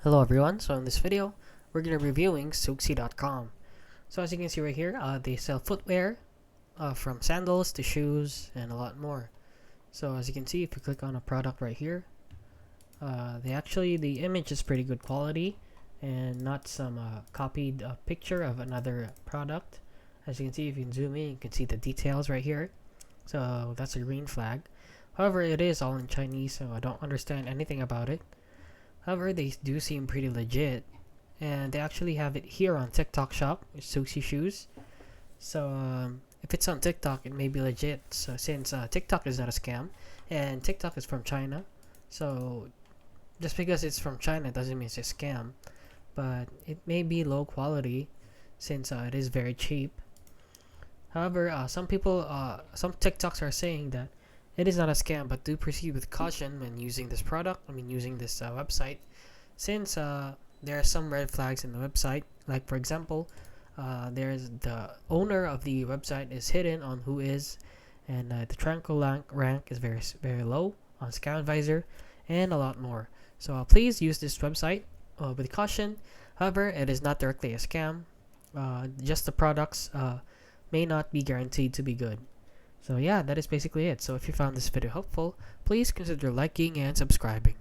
Hello everyone, so in this video, we're going to be reviewing Suxi.com. So as you can see right here, they sell footwear from sandals to shoes and a lot more. So as you can see, if you click on a product right here, the image is pretty good quality and not some copied picture of another product. As you can see, if you can zoom in, you can see the details right here. So that's a green flag. However, it is all in Chinese, so I don't understand anything about it. However, they do seem pretty legit, and they actually have it here on TikTok Shop, Sushi Shoes. So if it's on TikTok, it may be legit. So since TikTok is not a scam, and TikTok is from China, so just because it's from China doesn't mean it's a scam. But it may be low quality, since it is very cheap. However, some TikToks are saying that it is not a scam, but do proceed with caution when using this product. Using this website, since there are some red flags in the website. Like for example, there's the owner of the website is hidden on who is, and the Tranquil rank is very low on Scam Advisor, and a lot more. So please use this website with caution. However, it is not directly a scam. Just the products may not be guaranteed to be good. So yeah, that is basically it. So if you found this video helpful, please consider liking and subscribing.